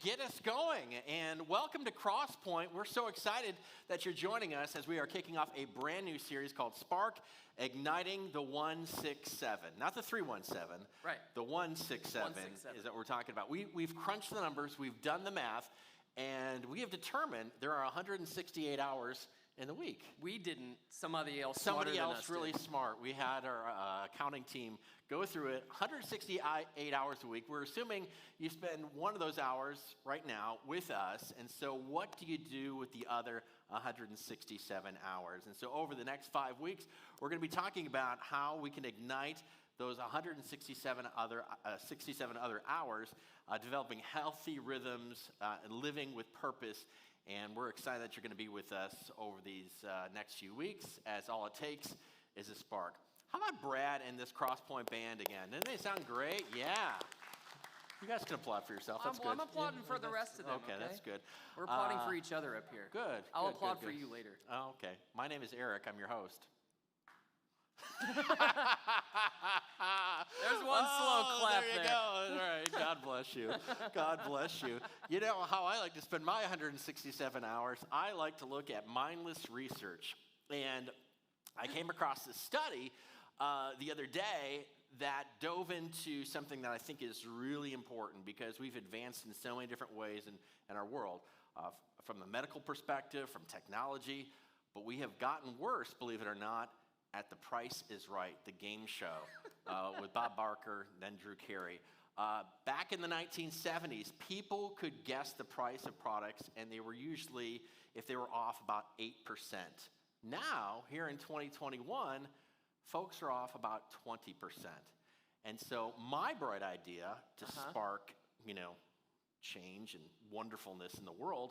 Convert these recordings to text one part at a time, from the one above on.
get us going. And welcome to Crosspoint. We're so excited that you're joining us as we are kicking off a brand new series called Spark, Igniting the 167. Not the 317. Right. The 167 is what we're talking about. We've crunched the numbers, we've done the math, and we have determined there are 168 hours in the week. We didn't. Somebody else Really smart. We had our accounting team go through it. 168 hours a week. We're assuming you spend one of those hours right now with us. And so what do you do with the other 167 hours? And so over the next 5 weeks, we're going to be talking about how we can ignite those 167 other hours, developing healthy rhythms and living with purpose. And we're excited that you're going to be with us over these next few weeks, as all it takes is a spark. How about Brad and this Crosspoint band again? Didn't they sound great? Yeah. You guys can applaud for yourself. That's good. I'm applauding for the rest of them. Okay, that's good. We're applauding for each other up here. Good. I'll applaud for you later. Oh, okay. My name is Eric. I'm your host. There's one slow clap there. You there. go. All right. God bless you. God bless you. You know how I like to spend my 167 hours? I like to look at mindless research. And I came across this study the other day that dove into something that I think is really important because we've advanced in so many different ways in our world, from the medical perspective, from technology, but we have gotten worse, believe it or not, at The Price is Right, the game show with Bob Barker, then Drew Carey. Back in the 1970s, people could guess the price of products, and they were usually, if they were off, about 8%. Now, here in 2021, folks are off about 20%. And so my bright idea to spark, change and wonderfulness in the world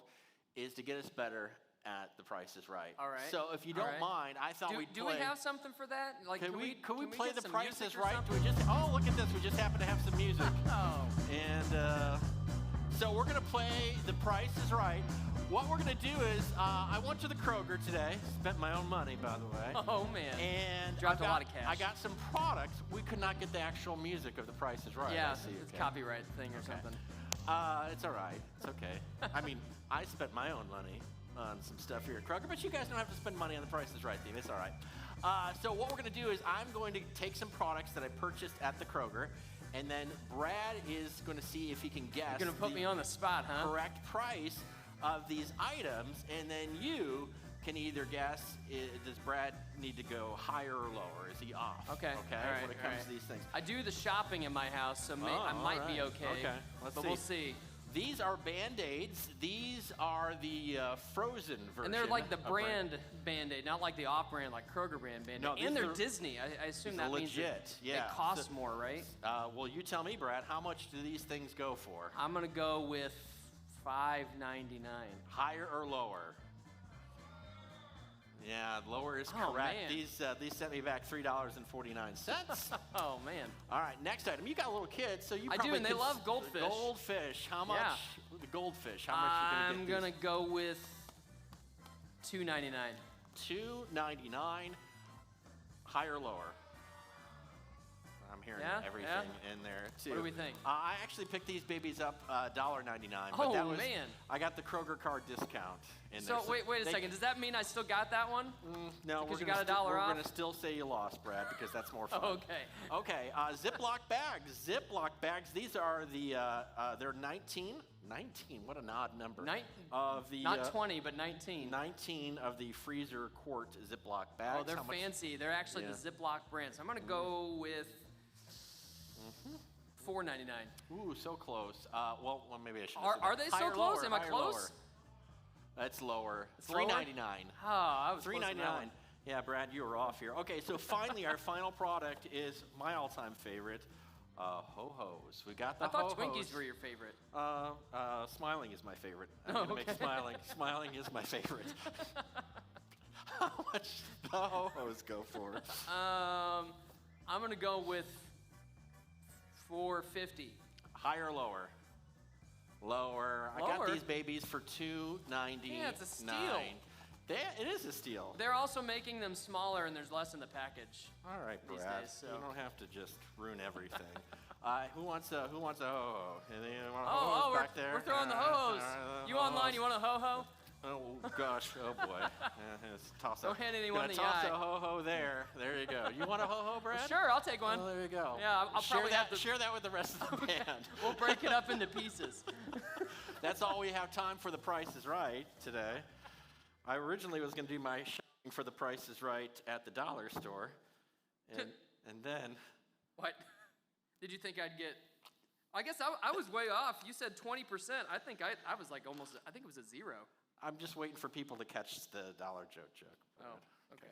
is to get us better at The Price is Right. All right. So if you don't mind, I thought we'd play. Do we have something for that? Like, could we play The Price is Right? Do we just? Oh, look at this. We just happen to have some music. Oh. And so we're gonna play The Price is Right. What we're gonna do is, I went to the Kroger today. Spent my own money, by the way. Oh man. And dropped a lot of cash. I got some products. We could not get the actual music of The Price is Right. Yeah, it's a copyright thing or something. It's all right. It's okay. I mean, I spent my own money on some stuff here at Kroger, but you guys don't have to spend money on The Price is Right theme. It's all right. So what we're going to do is I'm going to take some products that I purchased at the Kroger, and then Brad is going to see if he can guess. You're going to put me on the spot, huh? Correct price of these items, and then you can either guess, does Brad need to go higher or lower? Is he off? Okay. Okay, all right, when it comes to these things. I do the shopping in my house, so I might be okay. Okay, but we'll see. These are Band-Aids. These are the frozen version. And they're like the brand Band-Aid, not like the off-brand, like Kroger brand Band-Aid. No, and they're Disney. I assume that means they cost more, right? Well, you tell me, Brad, how much do these things go for? I'm going to go with $5.99. Higher or lower? Yeah, lower is correct. Man. These sent me back $3.49. Oh, man. All right, next item. You got a little kid, so you probably do, and they love goldfish. Goldfish. How much? Yeah. The goldfish. How much are you I'm going to go with $2.99. $2.99. Higher or lower? I'm hearing everything in there, too. What do we think? I actually picked these babies up $1.99. Oh, man. I got the Kroger card discount in there. So, wait a second. Does that mean I still got that one? No, because you got $1 off? We're going to still say you lost, Brad, because that's more fun. Okay. Okay, Ziploc bags. Ziploc bags. These are they're 19. 19, what an odd number. Not 20, but 19. 19 of the freezer quart Ziploc bags. Oh, they're fancy. They're actually the Ziploc brand. So I'm going to go with $4.99. Ooh, so close. Well, maybe I should. Are they so close? Lower, Am I close? Lower. That's lower. It's $3.99. Oh, I was $3.99. Yeah, Brad, you were off here. Okay, so finally, our final product is my all-time favorite, Ho-Hos. We got the Ho-Hos. I thought Twinkies were your favorite. Smiling is my favorite. I'm gonna make smiling. Smiling is my favorite. How much do the Ho-Hos go for? I'm gonna go with $4.50. Higher or lower? Lower. I got these babies for $2.99. Yeah, it's a steal. It is a steal. They're also making them smaller, and there's less in the package. All right, Brad. These days, so. You don't have to just ruin everything. Who wants a ho-ho? Anyone want Oh, back there? we're throwing the ho-hos. You online, you want a ho-ho? Oh, gosh. Oh, boy. Don't hand anyone the toss eye. a ho-ho there. There you go. You want a ho-ho, Brad? Sure, I'll take one. Oh, there you go. Yeah, I'll share probably that, have to... Share that with the rest of the band. We'll break it up into pieces. That's all we have time for The Price is Right today. I originally was going to do my shopping for The Price is Right at the dollar store. And then... What? Did you think I'd get... I guess I was way off. You said 20%. I think I was like almost... I think it was a 0. I'm just waiting for people to catch the dollar joke. Oh, okay.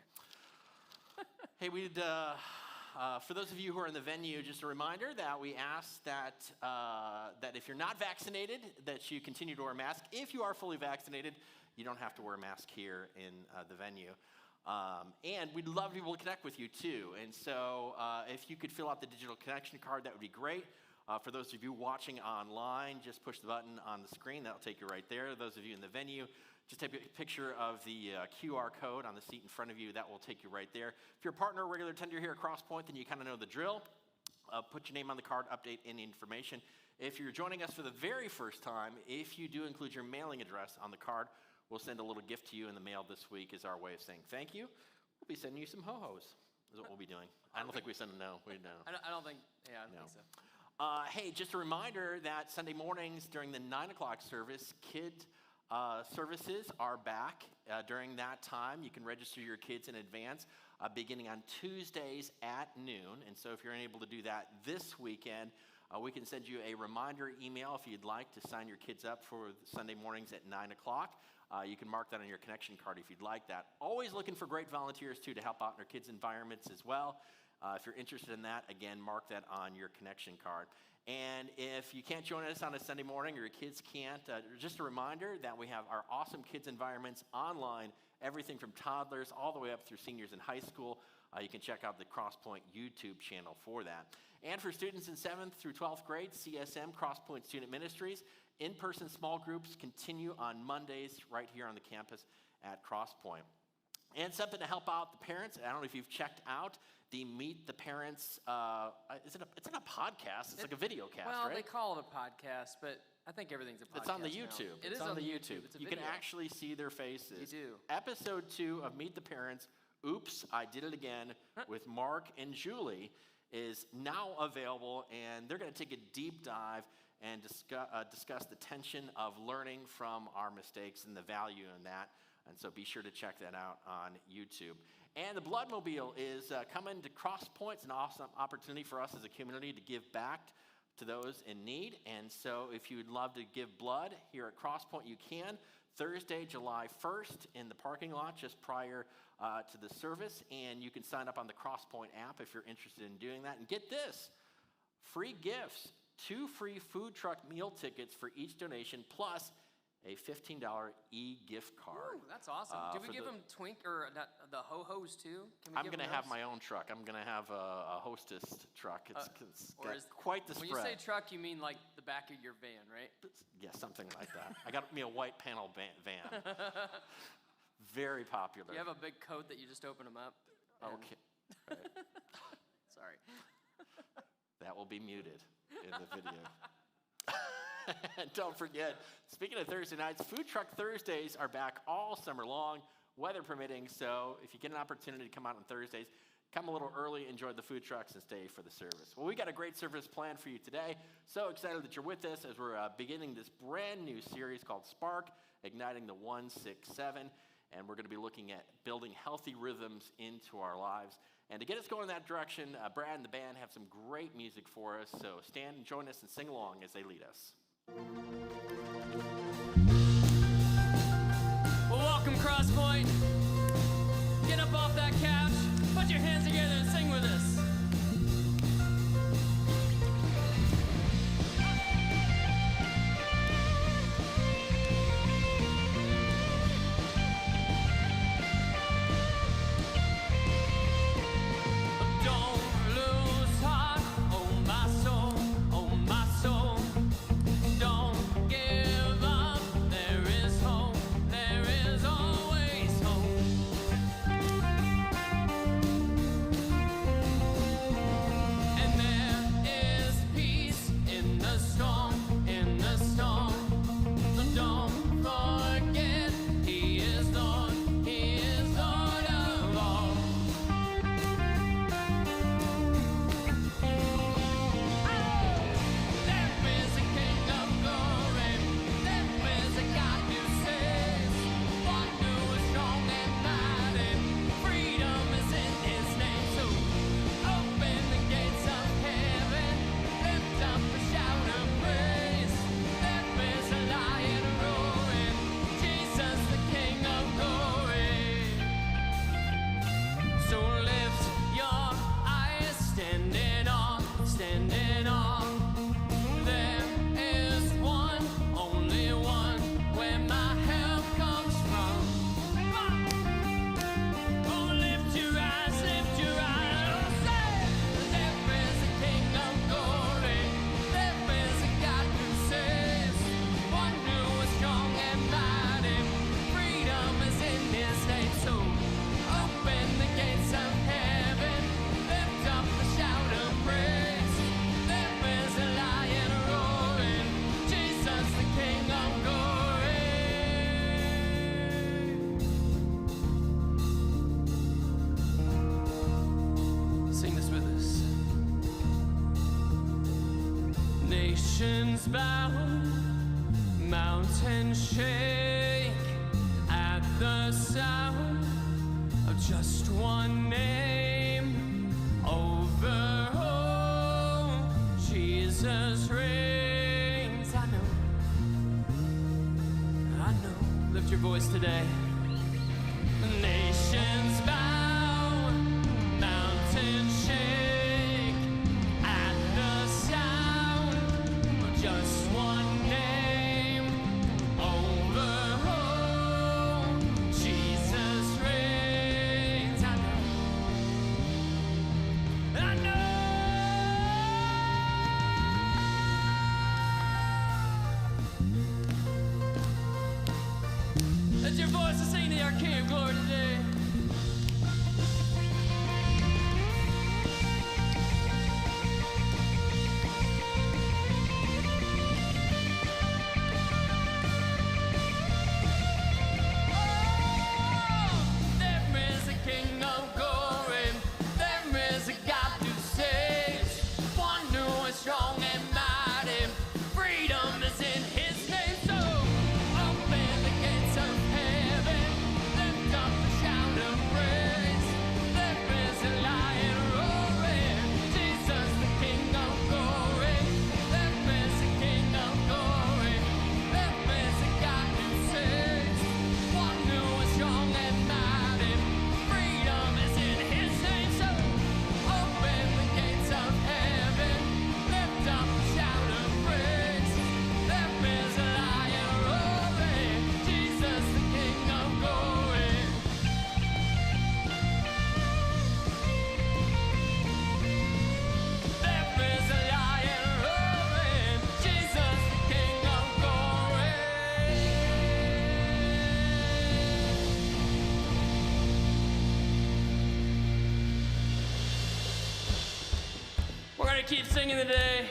Hey, for those of you who are in the venue, just a reminder that we ask that if you're not vaccinated, that you continue to wear a mask. If you are fully vaccinated, you don't have to wear a mask here in the venue. And we'd love people to connect with you too. And so if you could fill out the digital connection card, that would be great. For those of you watching online, just push the button on the screen. That'll take you right there. Those of you in the venue, just take a picture of the QR code on the seat in front of you. That will take you right there. If you're a partner or regular tender here at Crosspoint, then you kind of know the drill. Put your name on the card, update any information. If you're joining us for the very first time, if you do include your mailing address on the card, we'll send a little gift to you in the mail this week as our way of saying thank you. We'll be sending you some ho-hos is what we'll be doing. I don't think we send them, no. We know. I don't think so. Hey, just a reminder that Sunday mornings during the 9 o'clock service, kid services are back. During that time, you can register your kids in advance beginning on Tuesdays at noon. And so if you're unable to do that this weekend, we can send you a reminder email if you'd like to sign your kids up for Sunday mornings at 9 o'clock. You can mark that on your connection card if you'd like that. Always looking for great volunteers, too, to help out in our kids' environments as well. If you're interested in that, again, mark that on your connection card. And if you can't join us on a Sunday morning or your kids can't, just a reminder that we have our awesome kids environments online, everything from toddlers all the way up through seniors in high school. You can check out the Crosspoint YouTube channel for that. And for students in 7th through 12th grade, CSM, Crosspoint Student Ministries, in-person small groups continue on Mondays right here on the campus at Crosspoint. And something to help out the parents. I don't know if you've checked out the Meet the Parents. It's not a podcast. It's like a video cast, well, right? They call it a podcast, but I think everything's a podcast. It's on the now. YouTube. It it's is on the YouTube. It's a you video. can actually see their faces. You do. Episode 2 of Meet the Parents, Oops, I Did It Again, with Mark and Julie, is now available, and they're going to take a deep dive and discuss the tension of learning from our mistakes and the value in that. And so be sure to check that out on YouTube. And the Bloodmobile is coming to Crosspoint. It's an awesome opportunity for us as a community to give back to those in need. And so if you would love to give blood here at Crosspoint, you can. Thursday, July 1st in the parking lot just prior to the service. And you can sign up on the Crosspoint app if you're interested in doing that. And get this, free gifts, 2 free food truck meal tickets for each donation, plus a $15 e-gift card. Ooh, that's awesome. Did we give them the ho-hos too? I'm going to have my own truck. I'm going to have a hostess truck. It's got quite the spread. When you say truck, you mean like the back of your van, right? Yeah, something like that. I got me a white panel van. Very popular. You have a big coat that you just open them up? Okay. Right. Sorry. That will be muted in the video. And don't forget, speaking of Thursday nights, Food Truck Thursdays are back all summer long, weather permitting. So if you get an opportunity to come out on Thursdays, come a little early, enjoy the food trucks, and stay for the service. Well, we got a great service planned for you today. So excited that you're with us as we're beginning this brand new series called Spark, Igniting the 167. And we're going to be looking at building healthy rhythms into our lives. And to get us going in that direction, Brad and the band have some great music for us. So stand and join us and sing along as they lead us. Well, welcome, Crosspoint. Get up off that couch, put your hands together, and sing with us. nations bow, mountains shake at the sound of just one name. Over all, Jesus reigns. I know. Lift your voice today. Nations bow, mountains shake at the sound of just one name. Over all, Jesus reigns. I know. Lift your voice and sing to our King of Glory today. Keep singing today.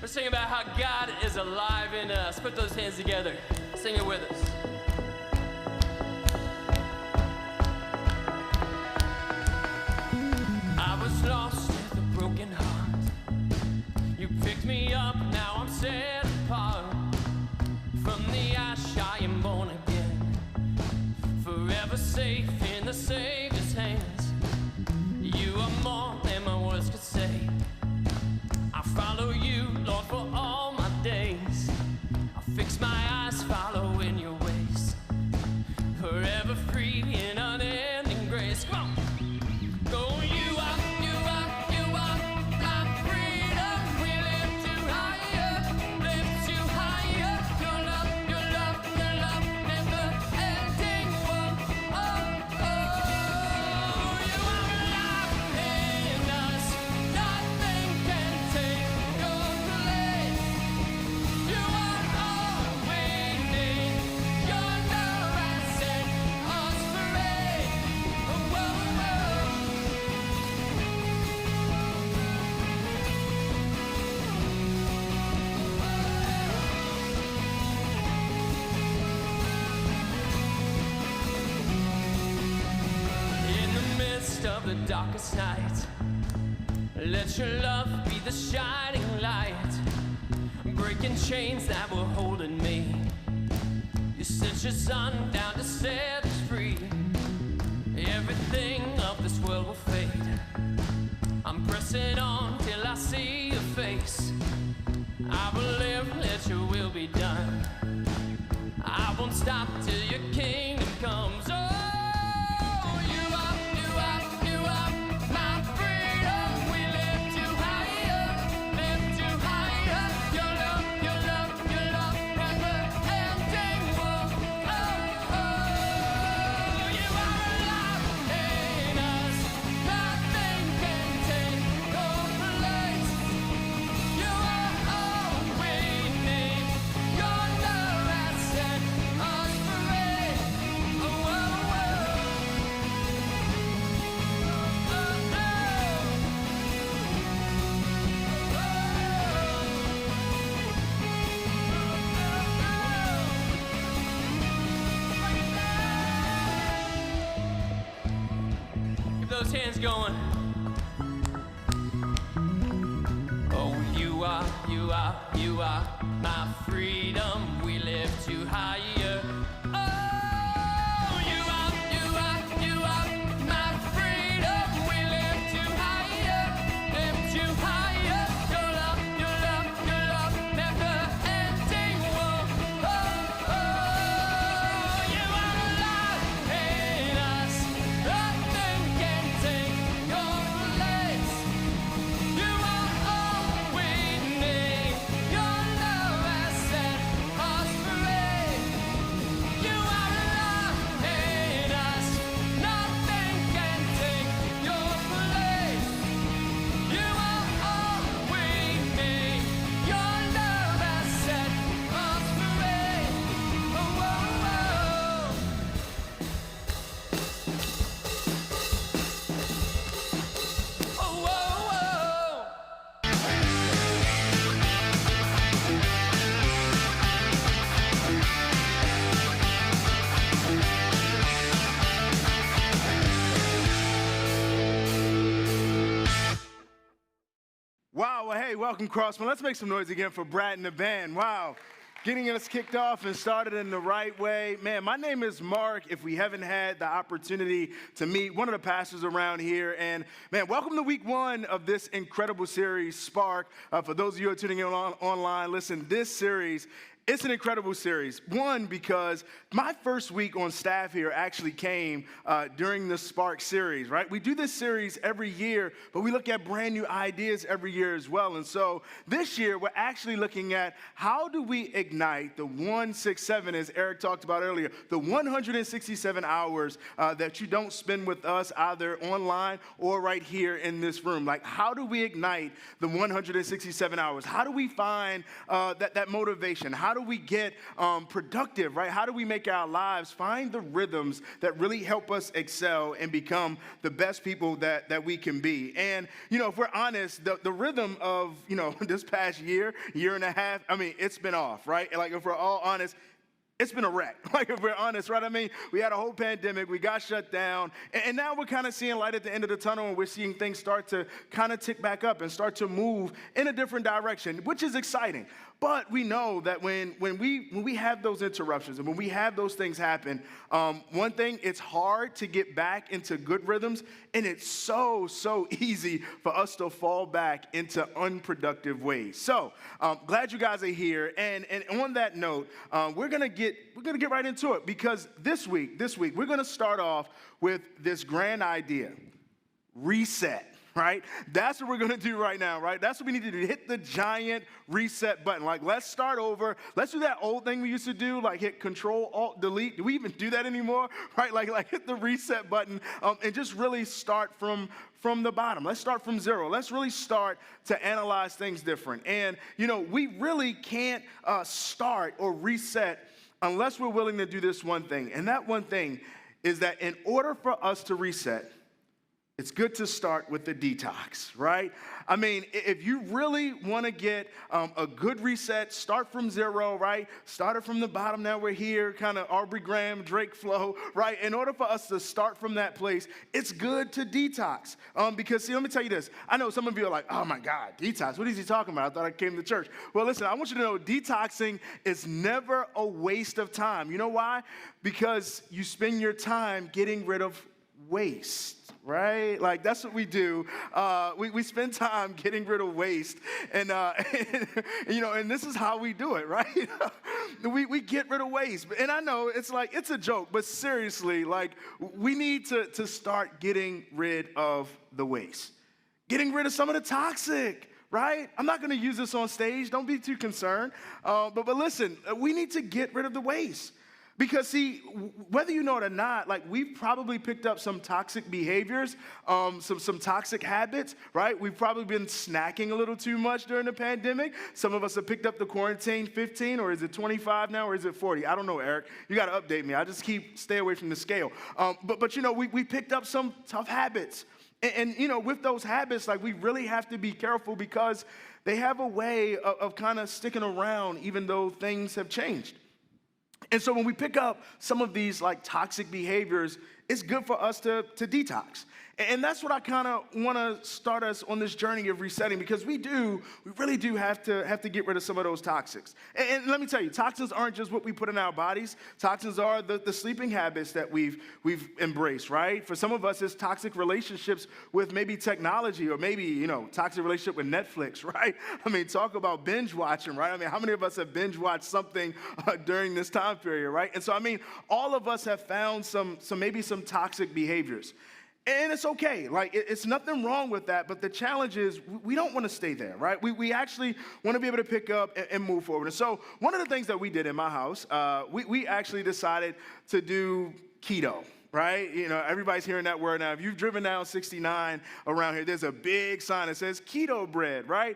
We're singing about how God is alive in us. Put those hands together. Sing it with us. I was lost with a broken heart. You picked me up, now I'm set apart. From the ash I am born again, forever safe in the Savior's hands. You are more than my words could say. Follow you, Lord, for all my days. I'll fix my eyes following your ways. Forever free in unending grace. Come on. Go, you are my freedom. We lift you higher, lift you higher. Your love never ending. Oh, you are alive in us. Nothing can take your place. You are all we need. Your love has set us free. Oh, in the midst of the darkest night, let your love be the shining light, breaking chains that were holding me. You sent your son down to set us free. Everything of this world will fade. I'm pressing on till I see your face. I will live, let your will be done. I won't stop till your kingdom comes. Oh, you are my freedom. We lift you higher, lift you higher. Your love never ending. Oh, you are alive in us. Nothing can take your place. You are all we need. Your love has set us free. Oh, keep those hands going. Oh, you are You are my freedom, we lift you higher. Oh, you are my freedom, we lift you higher, lift you higher. Your love, never ending. Whoa, oh, oh, you are alive in us, nothing can take your place. You are all we need. Your love has set us free. You are alive in us. Nothing can take your place. You are all we need. Your love has set us free. Oh, oh, oh. Oh, oh, oh. Wow, well, hey, welcome, Crossman. Let's make some noise again for Brad and the band. Wow, getting us kicked off and started in the right way. Man, my name is Mark, if we haven't had the opportunity to meet one of the pastors around here. And, man, welcome to week one of this incredible series, Spark. For those of you who are tuning in online, listen, this series, it's an incredible series. One, because my first week on staff here actually came during the Spark series, right? We do this series every year, but we look at brand new ideas every year as well. And so this year, we're actually looking at how do we ignite the 167, as Eric talked about earlier, the 167 hours that you don't spend with us either online or right here in this room. Like, how do we ignite the 167 hours? How do we find that motivation? How do we get productive, right? How do we make our lives find the rhythms that really help us excel and become the best people that we can be? And, you know, if we're honest, the rhythm of, you know, this past year and a half, I mean, it's been off, right? Like, if we're all honest, it's been a wreck, like, if we're honest, right? I mean, we had a whole pandemic, we got shut down, and now we're kind of seeing light at the end of the tunnel, and we're seeing things start to kind of tick back up and start to move in a different direction, which is exciting. But we know that when we have those interruptions and when we have those things happen, one thing, it's hard to get back into good rhythms, and it's so easy for us to fall back into unproductive ways. So glad you guys are here, and on that note, we're gonna get right into it, because this week we're gonna start off with this grand idea: reset. Right? That's what we're going to do right now, right? That's what we need to do. Hit the giant reset button. Like, let's start over. Let's do that old thing we used to do, like hit Control, Alt, Delete. Do we even do that anymore? Right? Like hit the reset button and just really start from the bottom. Let's start from zero. Let's really start to analyze things different. And, you know, we really can't start or reset unless we're willing to do this one thing. And that one thing is that in order for us to reset, it's good to start with the detox, right? I mean, if you really want to get a good reset, start from zero, right? Started from the bottom, now we're here, kind of Aubrey Graham, Drake flow, right? In order for us to start from that place, it's good to detox. Because, see, let me tell you this. I know some of you are like, oh my God, detox, what is he talking about? I thought I came to church. Well, listen, I want you to know detoxing is never a waste of time. You know why? Because you spend your time getting rid of waste. Right? Like, that's what we do. We spend time getting rid of waste. And you know, and this is how we do it, right? we get rid of waste. And I know it's like, it's a joke, but seriously, like, we need to start getting rid of the waste. Getting rid of some of the toxic, right? I'm not going to use this on stage. Don't be too concerned. But listen, we need to get rid of the waste. Because, see, whether you know it or not, like, we've probably picked up some toxic behaviors, some toxic habits, right? We've probably been snacking a little too much during the pandemic. Some of us have picked up the quarantine 15, or is it 25 now, or is it 40? I don't know, Eric. You got to update me. I just stay away from the scale. But you know, we picked up some tough habits. And, you know, with those habits, like, we really have to be careful, because they have a way of kind of sticking around even though things have changed. And so when we pick up some of these, like, toxic behaviors, it's good for us to detox. And that's what I kind of want to start us on this journey of resetting, because we really do have to get rid of some of those toxins. And let me tell you, toxins aren't just what we put in our bodies. Toxins are the sleeping habits that we've embraced, right? For some of us, it's toxic relationships with maybe technology, or maybe, toxic relationship with Netflix, right? I mean, talk about binge watching, right? I mean, how many of us have binge watched something during this time period, right? And so, I mean, all of us have found some toxic behaviors. And it's okay. Like, it's nothing wrong with that. But the challenge is we don't want to stay there, right? We actually want to be able to pick up and move forward. And so one of the things that we did in my house, we actually decided to do keto. Right? Everybody's hearing that word now. If you've driven down 69 around here, there's a big sign that says keto bread, right?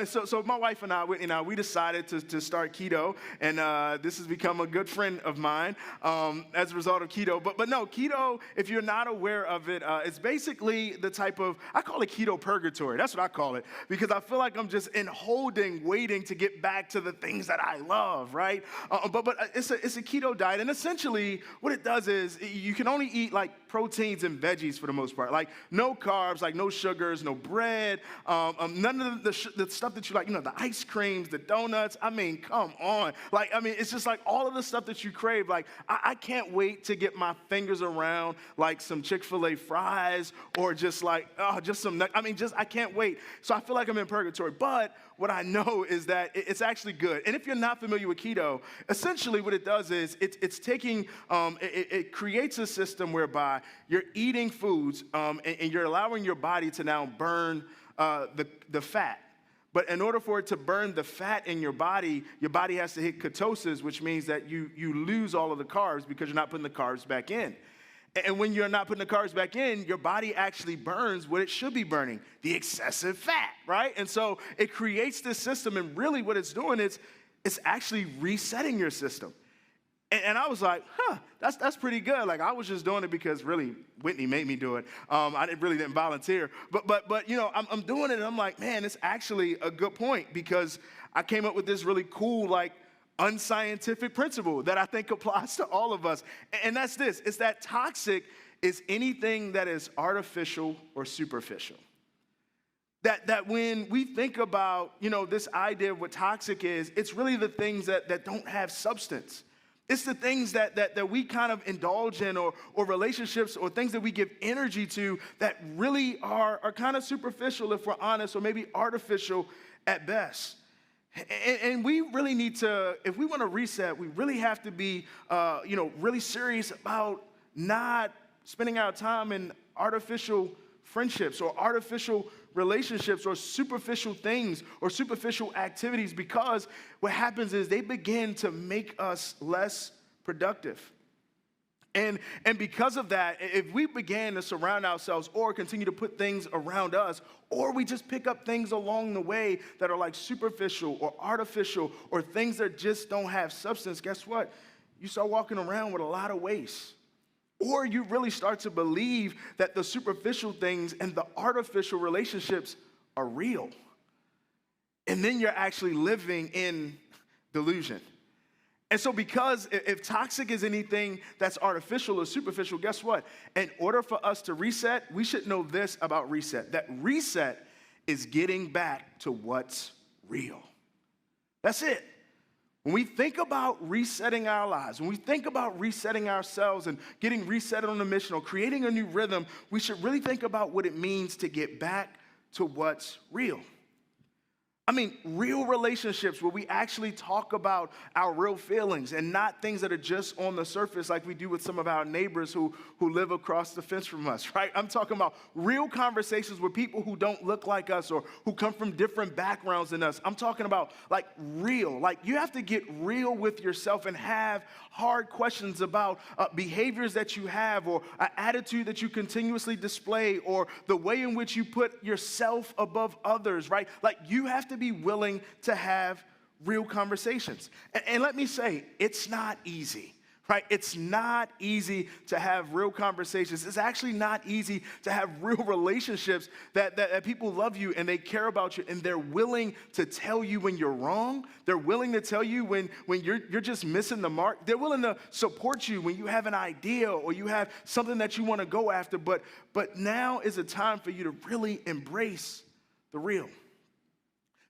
So my wife and I, Whitney and I, we decided to start keto, and this has become a good friend of mine as a result of keto. But no, keto, if you're not aware of it, it's basically the type of, I call it keto purgatory. That's what I call it, because I feel like I'm just waiting to get back to the things that I love, right? But it's a keto diet, and essentially what it does is you can only eat like proteins and veggies for the most part, like no carbs, like no sugars, no bread, none of the stuff that you like, the ice creams, the donuts. I mean, come on. Like, I mean, it's just like all of the stuff that you crave. Like, I can't wait to get my fingers around like some Chick-fil-A fries, or just like, just some, I can't wait. So I feel like I'm in purgatory. But what I know is that it's actually good. And if you're not familiar with keto, essentially what it does is it's taking, it creates a system whereby you're eating foods and you're allowing your body to now burn the fat. But in order for it to burn the fat in your body has to hit ketosis, which means that you lose all of the carbs because you're not putting the carbs back in. And when you're not putting the carbs back in, your body actually burns what it should be burning, the excessive fat, right? And so it creates this system, and really what it's doing is it's actually resetting your system. And I was like, that's pretty good. Like, I was just doing it because really Whitney made me do it. I really didn't volunteer. But I'm doing it, and I'm like, man, it's actually a good point, because I came up with this really cool, like, unscientific principle that I think applies to all of us. And that's this. It's that toxic is anything that is artificial or superficial. That when we think about, this idea of what toxic is, it's really the things that don't have substance. It's the things that we kind of indulge in, or relationships, or things that we give energy to that really are kind of superficial, if we're honest, or maybe artificial at best. And we really need to, if we want to reset, we really have to be, really serious about not spending our time in artificial friendships or artificial relationships or superficial things or superficial activities, because what happens is they begin to make us less productive. And because of that, if we began to surround ourselves or continue to put things around us, or we just pick up things along the way that are like superficial or artificial or things that just don't have substance, guess what? You start walking around with a lot of waste. Or you really start to believe that the superficial things and the artificial relationships are real. And then you're actually living in delusion. And so because if toxic is anything that's artificial or superficial, guess what? In order for us to reset, we should know this about reset, that reset is getting back to what's real. That's it. When we think about resetting our lives, when we think about resetting ourselves and getting reset on a mission or creating a new rhythm, we should really think about what it means to get back to what's real. I mean, real relationships where we actually talk about our real feelings and not things that are just on the surface like we do with some of our neighbors who live across the fence from us, right? I'm talking about real conversations with people who don't look like us or who come from different backgrounds than us. I'm talking about like real. Like, you have to get real with yourself and have hard questions about behaviors that you have, or an attitude that you continuously display, or the way in which you put yourself above others, right? Like, you have to be willing to have real conversations. And let me say, it's not easy, right? It's not easy to have real conversations. It's actually not easy to have real relationships that people love you and they care about you and they're willing to tell you when you're wrong. They're willing to tell you when you're just missing the mark. They're willing to support you when you have an idea or you have something that you want to go after. But now is a time for you to really embrace the real.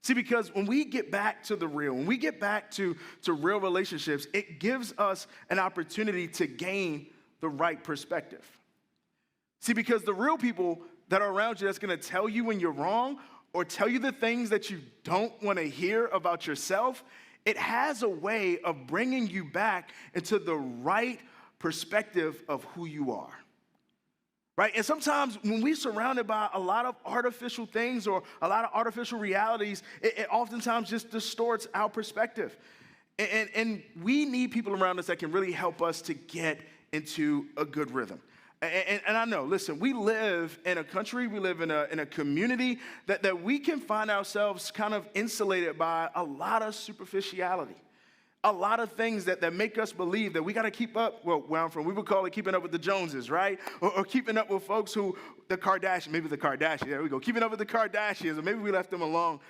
See, because when we get back to the real, when we get back to real relationships, it gives us an opportunity to gain the right perspective. See, because the real people that are around you that's going to tell you when you're wrong or tell you the things that you don't want to hear about yourself, it has a way of bringing you back into the right perspective of who you are. Right? And sometimes when we're surrounded by a lot of artificial things or a lot of artificial realities, it oftentimes just distorts our perspective. And we need people around us that can really help us to get into a good rhythm. And I know, listen, we live in a country, we live in a community that we can find ourselves kind of insulated by a lot of superficiality. A lot of things that make us believe that we got to keep up, well, where I'm from, we would call it keeping up with the Joneses, right? Or keeping up with folks who, the Kardashians, there we go, keeping up with the Kardashians, or maybe we left them a long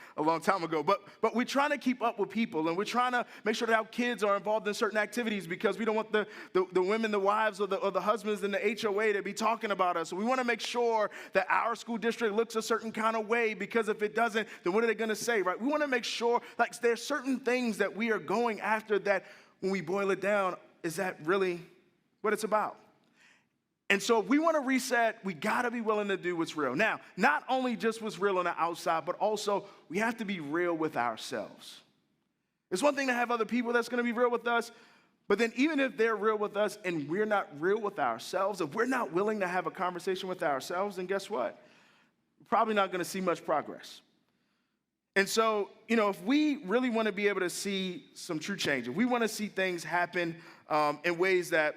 time ago. But we're trying to keep up with people, and we're trying to make sure that our kids are involved in certain activities because we don't want the women, the wives, or the husbands in the HOA to be talking about us. So we want to make sure that our school district looks a certain kind of way because if it doesn't, then what are they going to say, right? We want to make sure, like, there's certain things that we are going after that when we boil it down, is that really what it's about? And so if we want to reset, we got to be willing to do what's real. Now, not only just what's real on the outside, but also we have to be real with ourselves. It's one thing to have other people that's going to be real with us, but then even if they're real with us and we're not real with ourselves, if we're not willing to have a conversation with ourselves, then guess what? We're probably not going to see much progress. And so, if we really want to be able to see some true change, if we want to see things happen in ways that,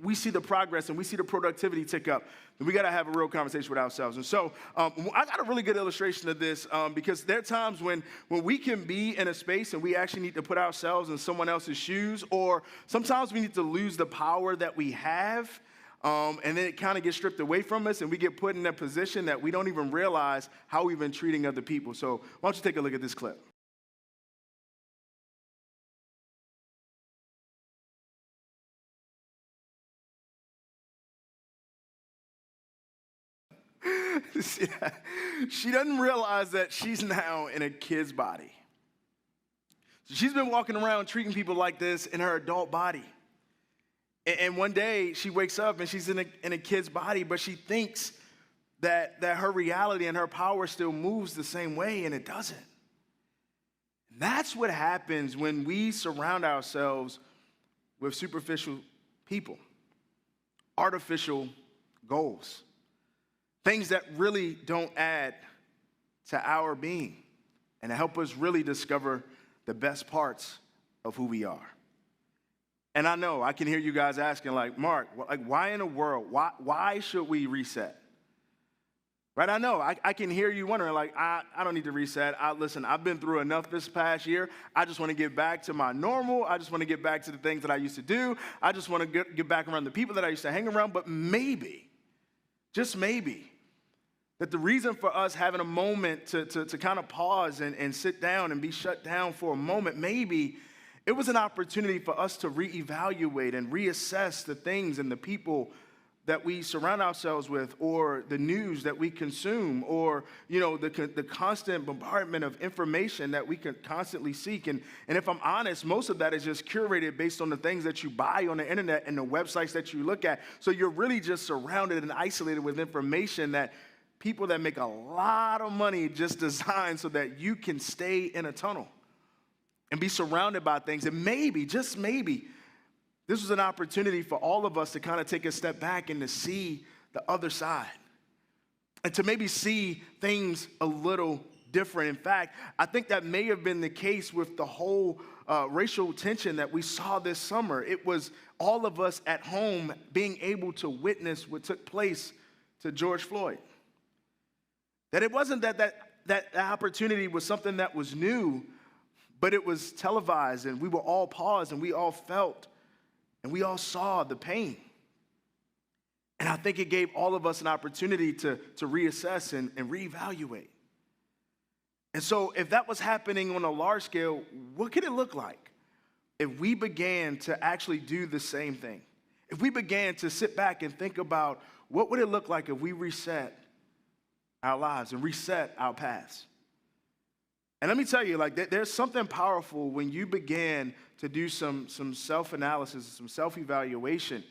we see the progress and we see the productivity tick up, then we got to have a real conversation with ourselves. And so I got a really good illustration of this because there are times when we can be in a space and we actually need to put ourselves in someone else's shoes, or sometimes we need to lose the power that we have. And then it kind of gets stripped away from us, and we get put in a position that we don't even realize how we've been treating other people. So why don't you take a look at this clip? She doesn't realize that she's now in a kid's body. So she's been walking around treating people like this in her adult body. And one day she wakes up and she's in a kid's body, but she thinks that her reality and her power still moves the same way, and it doesn't. And that's what happens when we surround ourselves with superficial people, artificial goals, things that really don't add to our being and help us really discover the best parts of who we are. And I know, I can hear you guys asking, like, Mark, why in the world? Why should we reset? Right? I know, I can hear you wondering, like, I don't need to reset. Listen, I've been through enough this past year. I just want to get back to my normal. I just want to get back to the things that I used to do. I just want to get back around the people that I used to hang around. But maybe, just maybe, that the reason for us having a moment to kind of pause and sit down and be shut down for a moment, maybe it was an opportunity for us to reevaluate and reassess the things and the people that we surround ourselves with, or the news that we consume, or the constant bombardment of information that we can constantly seek. And if I'm honest, most of that is just curated based on the things that you buy on the internet and the websites that you look at. So you're really just surrounded and isolated with information that people that make a lot of money just design so that you can stay in a tunnel and be surrounded by things. And maybe, just maybe, this was an opportunity for all of us to kind of take a step back and to see the other side. And to maybe see things a little different. In fact, I think that may have been the case with the whole racial tension that we saw this summer. It was all of us at home being able to witness what took place to George Floyd. That it wasn't that opportunity was something that was new, but it was televised, and we were all paused, and we all felt And we all saw the pain. And I think it gave all of us an opportunity to reassess and reevaluate. And so if that was happening on a large scale, what could it look like if we began to actually do the same thing? If we began to sit back and think about what would it look like if we reset our lives and reset our paths? And let me tell you, like, there's something powerful when you begin to do some self-analysis, some self-evaluation.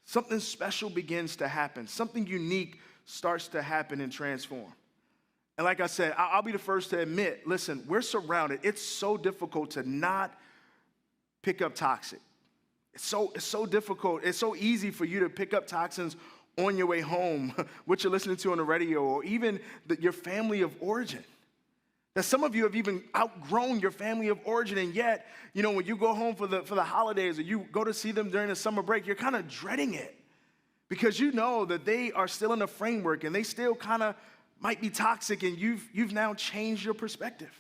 Something special begins to happen. Something unique starts to happen and transform. And like I said, I'll be the first to admit, listen, we're surrounded. It's so difficult to not pick up toxic. It's so difficult. It's so easy for you to pick up toxins on your way home, what you're listening to on the radio, or even your family of origin. That some of you have even outgrown your family of origin, and yet, when you go home for the holidays or you go to see them during the summer break, you're kind of dreading it because you know that they are still in a framework and they still kind of might be toxic, and you've now changed your perspective.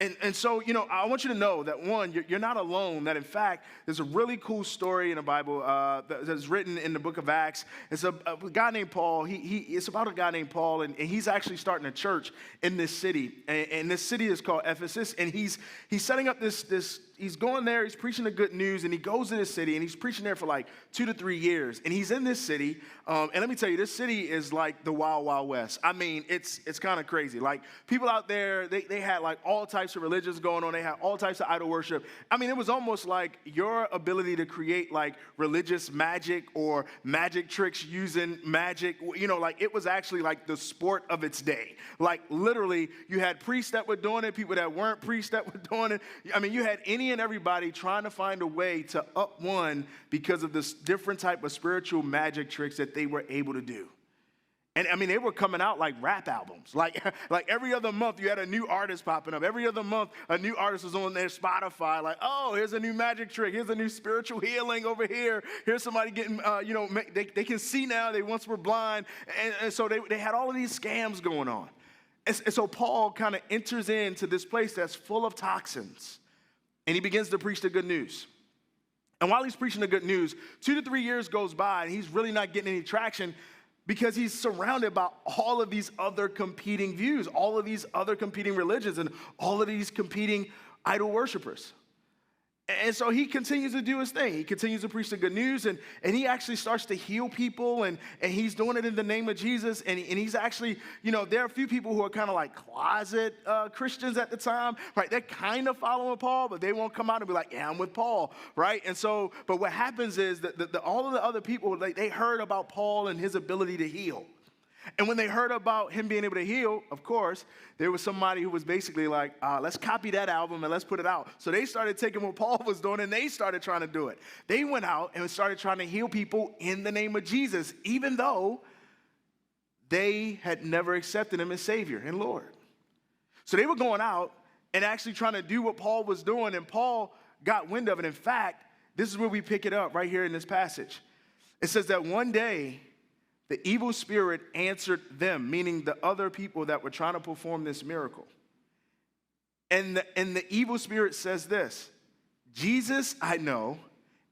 And so, I want you to know that, one, you're not alone, that in fact, there's a really cool story in the Bible that's written in the book of Acts. It's a guy named Paul. It's about a guy named Paul, and he's actually starting a church in this city. And this city is called Ephesus, and he's setting up this he's going there, he's preaching the good news, and he goes to this city, and he's preaching there for like 2 to 3 years. And he's in this city, and let me tell you, this city is like the Wild Wild West. I mean, it's kind of crazy. Like, people out there, they had like all types of religions going on. They had all types of idol worship. I mean, it was almost like your ability to create like religious magic or magic tricks using magic, like it was actually like the sport of its day. Like, literally, you had priests that were doing it, people that weren't priests that were doing it. I mean, you had any and everybody trying to find a way to up one because of this different type of spiritual magic tricks that they were able to do. And I mean, they were coming out like rap albums. Like every other month, you had a new artist popping up. Every other month, a new artist was on their Spotify. Like, oh, here's a new magic trick. Here's a new spiritual healing over here. Here's somebody getting, they can see now. They once were blind. And so they had all of these scams going on. And so Paul kind of enters into this place that's full of toxins. And he begins to preach the good news. And while he's preaching the good news, 2 to 3 years goes by, and he's really not getting any traction because he's surrounded by all of these other competing views, all of these other competing religions, and all of these competing idol worshipers. And so he continues to do his thing. He continues to preach the good news, and he actually starts to heal people, and he's doing it in the name of Jesus. And he's actually, there are a few people who are kind of like closet Christians at the time, right? They're kind of following Paul, but they won't come out and be like, yeah, I'm with Paul, right? And so, but what happens is that all of the other people, they heard about Paul and his ability to heal. And when they heard about him being able to heal, of course, there was somebody who was basically like, let's copy that album and let's put it out. So they started taking what Paul was doing and they started trying to do it. They went out and started trying to heal people in the name of Jesus, even though they had never accepted him as Savior and Lord. So they were going out and actually trying to do what Paul was doing, and Paul got wind of it. In fact, this is where we pick it up right here in this passage. It says that one day, the evil spirit answered them, meaning the other people that were trying to perform this miracle. And the evil spirit says this: Jesus I know,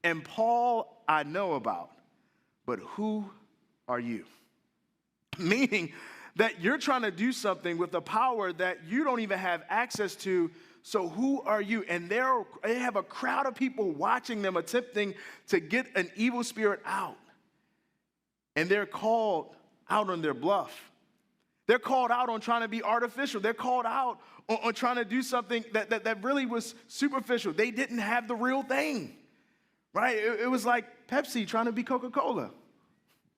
and Paul I know about, but who are you? Meaning that you're trying to do something with a power that you don't even have access to, so who are you? And they have a crowd of people watching them attempting to get an evil spirit out. And they're called out on their bluff. They're called out on trying to be artificial. They're called out on trying to do something that really was superficial. They didn't have the real thing, right? It was like Pepsi trying to be Coca-Cola.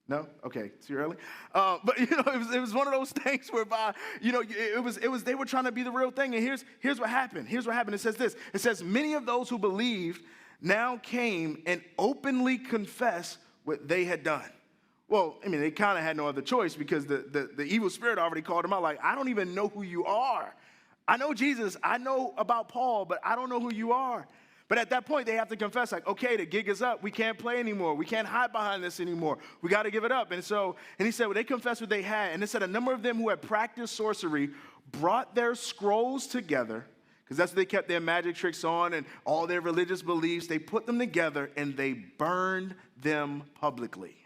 No? Okay, too early. But it was one of those things whereby, they were trying to be the real thing. And here's what happened. Here's what happened. It says this. It says, many of those who believed now came and openly confessed what they had done. Well, I mean, they kind of had no other choice because the evil spirit already called them out. Like, I don't even know who you are. I know Jesus. I know about Paul, but I don't know who you are. But at that point, they have to confess, like, okay, the gig is up. We can't play anymore. We can't hide behind this anymore. We got to give it up. And he said, well, they confessed what they had. And it said a number of them who had practiced sorcery brought their scrolls together, because that's what they kept their magic tricks on and all their religious beliefs. They put them together and they burned them publicly.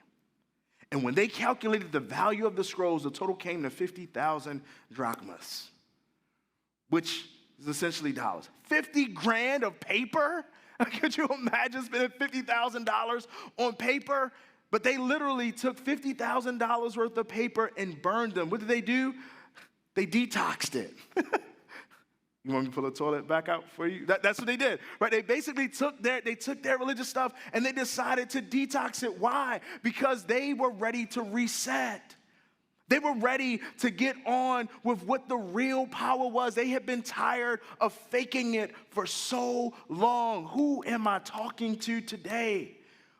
And when they calculated the value of the scrolls, the total came to 50,000 drachmas, which is essentially dollars. 50 grand of paper? Could you imagine spending $50,000 on paper? But they literally took $50,000 worth of paper and burned them. What did they do? They detoxed it. You want me to pull the toilet back out for you? That's what they did, right? They basically took their religious stuff and they decided to detox it. Why? Because they were ready to reset. They were ready to get on with what the real power was. They had been tired of faking it for so long. Who am I talking to today?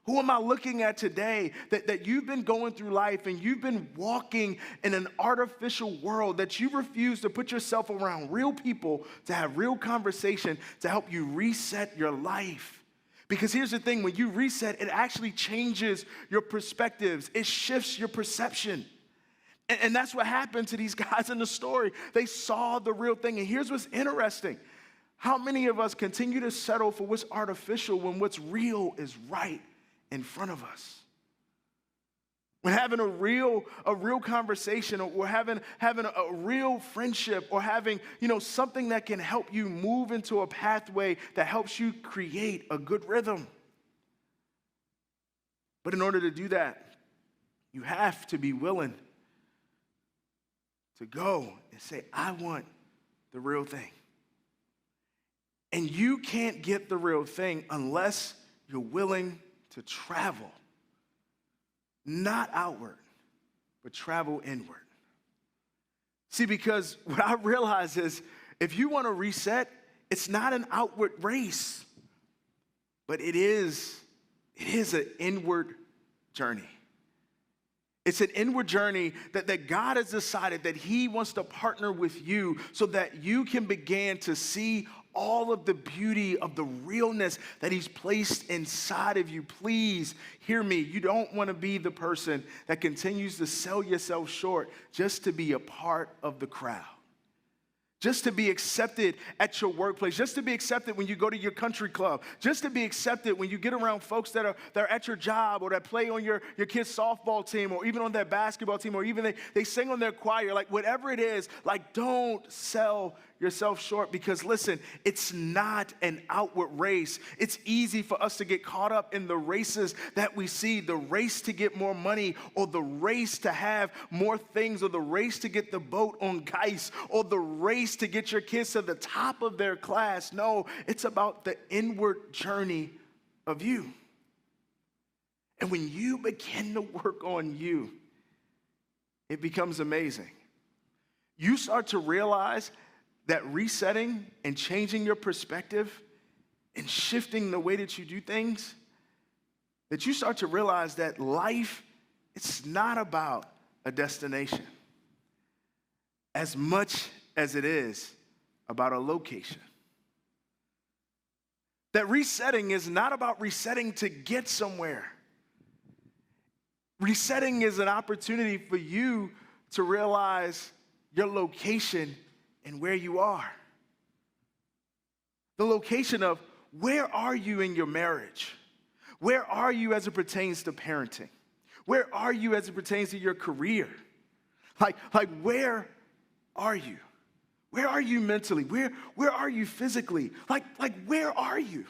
Who am I looking at today that you've been going through life and you've been walking in an artificial world, that you refuse to put yourself around real people to have real conversation to help you reset your life? Because here's the thing, when you reset, it actually changes your perspectives. It shifts your perception. And that's what happened to these guys in the story. They saw the real thing. And here's what's interesting. How many of us continue to settle for what's artificial when what's real is right in front of us? When having a real conversation, or having a real friendship, or having, something that can help you move into a pathway that helps you create a good rhythm. But in order to do that, you have to be willing to go and say, I want the real thing. And you can't get the real thing unless you're willing to travel, not outward, but travel inward. See, because what I realize is if you want to reset, it's not an outward race, but it is an inward journey. It's an inward journey that God has decided that he wants to partner with you so that you can begin to see all of the beauty of the realness that he's placed inside of you. Please hear me. You don't want to be the person that continues to sell yourself short just to be a part of the crowd. Just to be accepted at your workplace, just to be accepted when you go to your country club, just to be accepted when you get around folks that are at your job, or that play on your kid's softball team, or even on their basketball team, or even they sing on their choir, like whatever it is, like don't sell yourself short, because listen, it's not an outward race. It's easy for us to get caught up in the races that we see, the race to get more money, or the race to have more things, or the race to get the boat on ice, or the race to get your kids to the top of their class. No, it's about the inward journey of you. And when you begin to work on you, it becomes amazing. You start to realize that resetting and changing your perspective and shifting the way that you do things, that you start to realize that life, it's not about a destination as much as it is about a location. That resetting is not about resetting to get somewhere. Resetting is an opportunity for you to realize your location and where you are. The location of where are you in your marriage? Where are you as it pertains to parenting? Where are you as it pertains to your career? Like where are you? Where are you mentally? Where are you physically? Like where are you?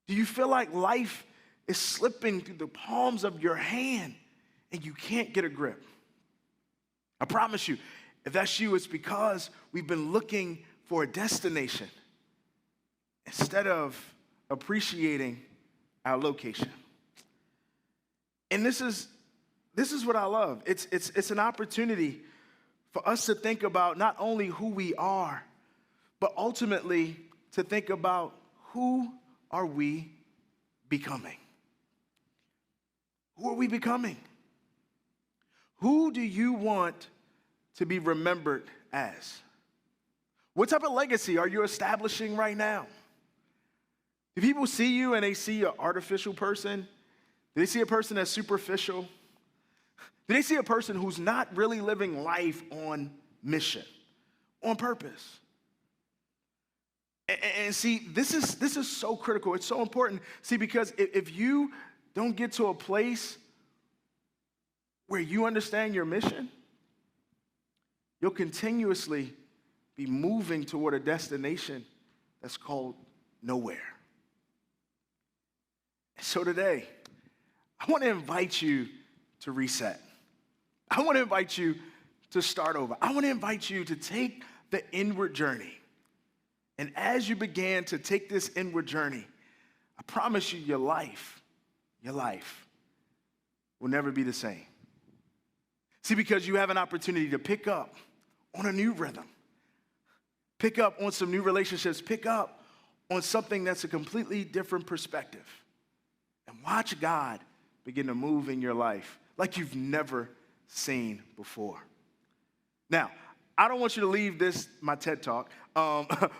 Do you feel like life is slipping through the palms of your hand and you can't get a grip? I promise you, if that's you, it's because we've been looking for a destination instead of appreciating our location. And this is what I love. It's an opportunity for us to think about not only who we are, but ultimately to think about who are we becoming? Who are we becoming? Who do you want to be remembered as? What type of legacy are you establishing right now? Do people see you and they see an artificial person? Do they see a person that's superficial? Do they see a person who's not really living life on mission, on purpose? And see, this is so critical. It's so important. See, because if you don't get to a place where you understand your mission, you'll continuously be moving toward a destination that's called nowhere. So today, I want to invite you to reset. I want to invite you to start over. I want to invite you to take the inward journey. And as you began to take this inward journey, I promise you your life will never be the same. See, because you have an opportunity to pick up on a new rhythm, pick up on some new relationships, pick up on something that's a completely different perspective, and watch God begin to move in your life like you've never seen before. Now, I don't want you to leave my TED Talk,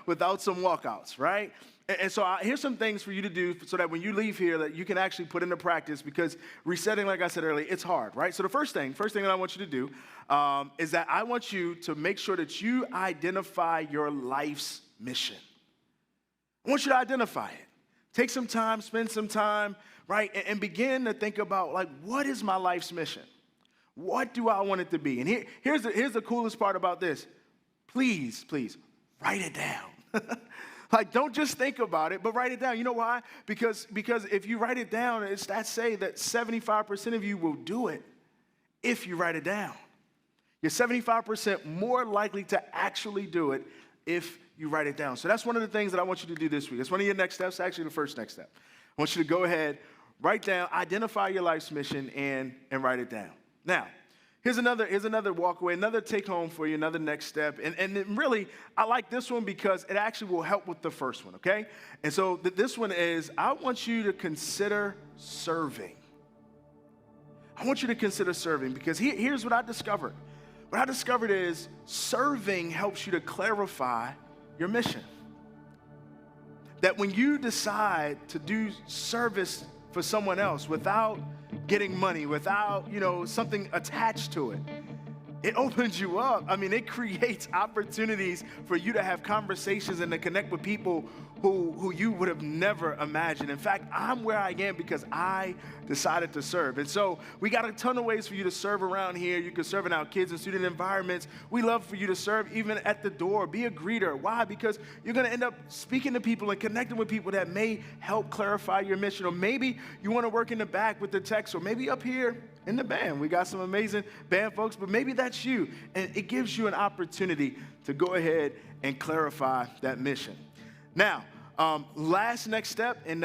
without some walkouts, right? And so here's some things for you to do so that when you leave here that you can actually put into practice, because resetting, like I said earlier, it's hard, right? So the first thing that I want you to do is that I want you to make sure that you identify your life's mission. I want you to identify it. Take some time, spend some time, right? And begin to think about, like, what is my life's mission? What do I want it to be? And here's the coolest part about this. Please, write it down. Like, don't just think about it, but write it down. You know why? Because if you write it down, it's stats say that 75% of you will do it if you write it down. You're 75% more likely to actually do it if you write it down. So that's one of the things that I want you to do this week. It's one of your next steps, actually the first next step. I want you to go ahead, write down, identify your life's mission, and write it down. Now, here's another walkaway, another take home for you, another next step. And really, I like this one because it actually will help with the first one, okay? And so this one is, I want you to consider serving. I want you to consider serving, because here's what I discovered. What I discovered is serving helps you to clarify your mission. That when you decide to do service for someone else without getting money, without, something attached to it, it opens you up. I mean, it creates opportunities for you to have conversations and to connect with people who you would have never imagined. In fact, I'm where I am because I decided to serve. And so we got a ton of ways for you to serve around here. You can serve in our kids and student environments. We love for you to serve even at the door. Be a greeter. Why? Because you're going to end up speaking to people and connecting with people that may help clarify your mission. Or maybe you want to work in the back with the text, or maybe up here in the band. We got some amazing band folks, but maybe that's you. And it gives you an opportunity to go ahead and clarify that mission. Now, last next step, and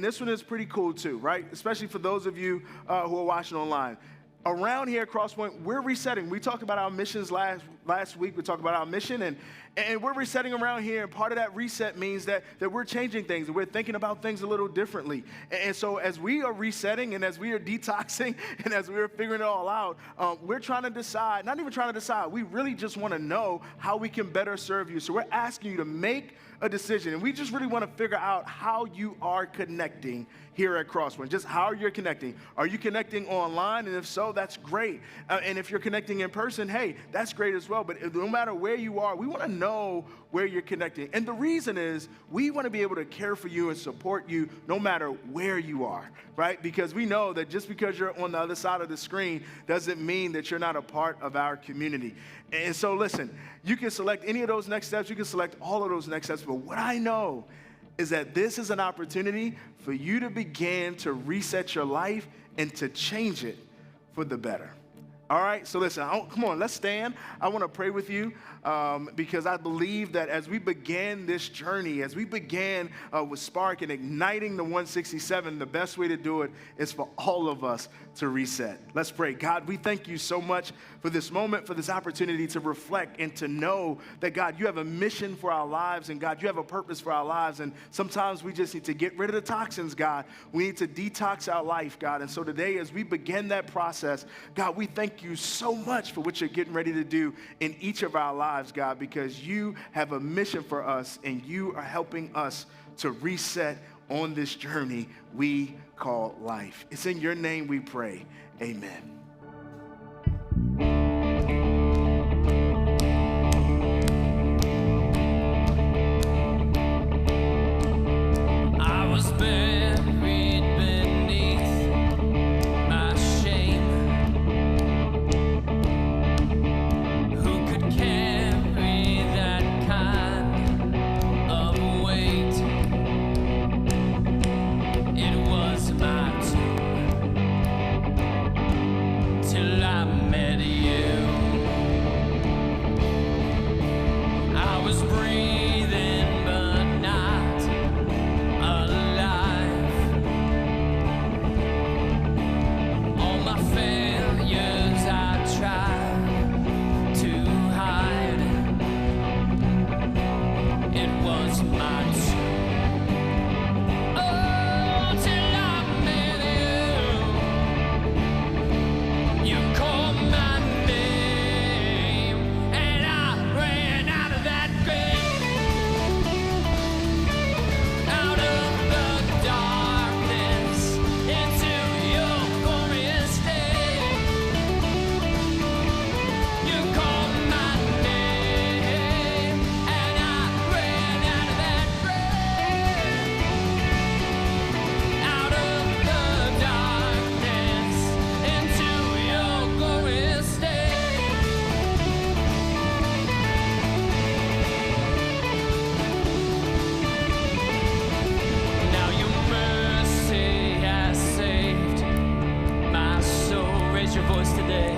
this one is pretty cool too, right? Especially for those of you who are watching online. Around here at Crosspoint, we're resetting. We talked about our missions last week. We talked about our mission, and we're resetting around here. And part of that reset means that we're changing things, and we're thinking about things a little differently. And so as we are resetting, and as we are detoxing, and as we're figuring it all out, we're trying to decide, not even trying to decide, we really just want to know how we can better serve you. So we're asking you to make a decision, and we just really want to figure out how you are connecting here at Crosspoint. Just how you're connecting. Are you connecting online? And if so, that's great. And if you're connecting in person, hey, that's great as well. But no matter where you are, we want to know where you're connecting. And the reason is we want to be able to care for you and support you no matter where you are, right? Because we know that just because you're on the other side of the screen doesn't mean that you're not a part of our community. And so listen, you can select any of those next steps. You can select all of those next steps. But what I know is that this is an opportunity for you to begin to reset your life and to change it for the better. All right, so listen, come on, let's stand. I want to pray with you because I believe that as we began this journey, as we began with Spark and igniting the 167, the best way to do it is for all of us to reset. Let's pray. God, we thank you so much for this moment, for this opportunity to reflect and to know that, God, you have a mission for our lives, and God, you have a purpose for our lives, and sometimes we just need to get rid of the toxins, God. We need to detox our life, God, and so today as we begin that process, God, we thank you so much for what you're getting ready to do in each of our lives, God, because you have a mission for us, and you are helping us to reset on this journey we call life. It's in your name we pray. Amen. buried beneath my shame. Who could carry that kind of weight? It was my tomb till I met you. I was breathing but not alive. All my failures I tried to hide. It was my tomb. Oh, till I met you. You called my name, and I ran out of that grave, out of the darkness into your glorious day. You called my name, and I ran out of that grave, out of the darkness into your glorious day. Now your mercy has saved my soul. Raise your voice today.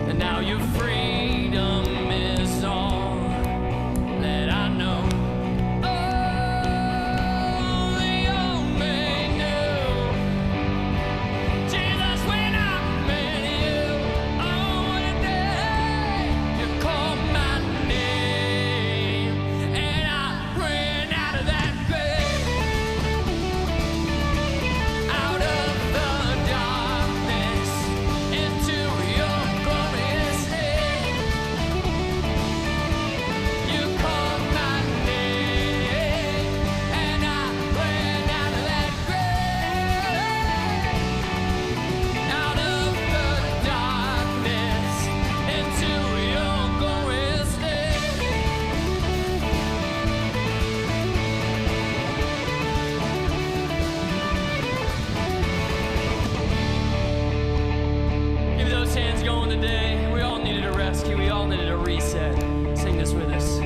And now your freedom is all that I know. Only you may know. Jesus, when I met you, oh, what a day. You called my name, and I ran out of that grave, out of the darkness into your glorious day. You called my name, and I ran out of that grave, out of the darkness into your glorious day. Give those hands going today. We all needed a rescue. We all needed a reset. Sing this with us.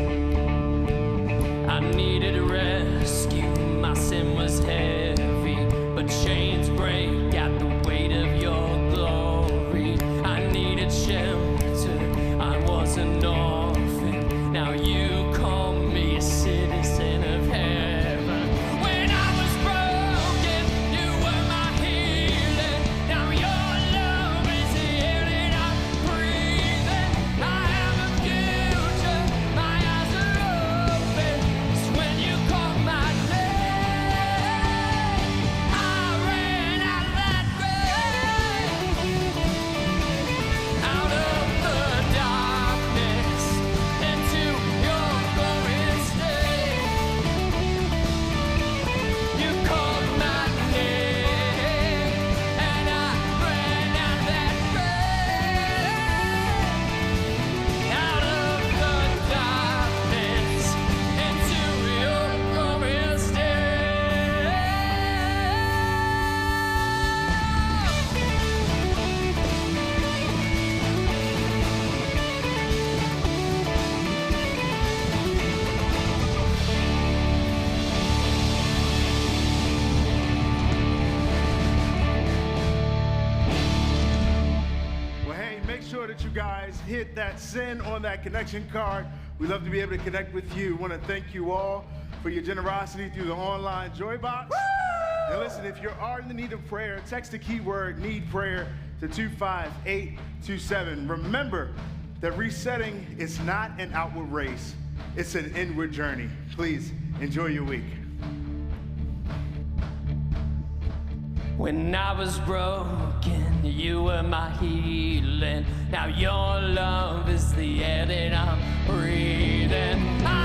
I needed a rescue. My sin was heavy, but chains break at the weight of your glory. I needed shelter. I was an orphan. Now you call me a citizen of heaven. When I was broken, you were my healing. Now your love is the air that I'm breathing. I have a future. My eyes are open. It's when you call my name. I ran out of that grave, out of the darkness into your glorious day. You called my name, and I ran out of that grave, out of the darkness into your glorious day. Well, hey, make sure that you guys hit that send on that connection card. We love to be able to connect with you. Want to thank you all for your generosity through the online Joy Box. And listen, if you are in the need of prayer, text the keyword "need prayer" to 25827. Remember that resetting is not an outward race, it's an inward journey. Please enjoy your week. When I was broken, you were my healing. Now your love is the air that I'm breathing. I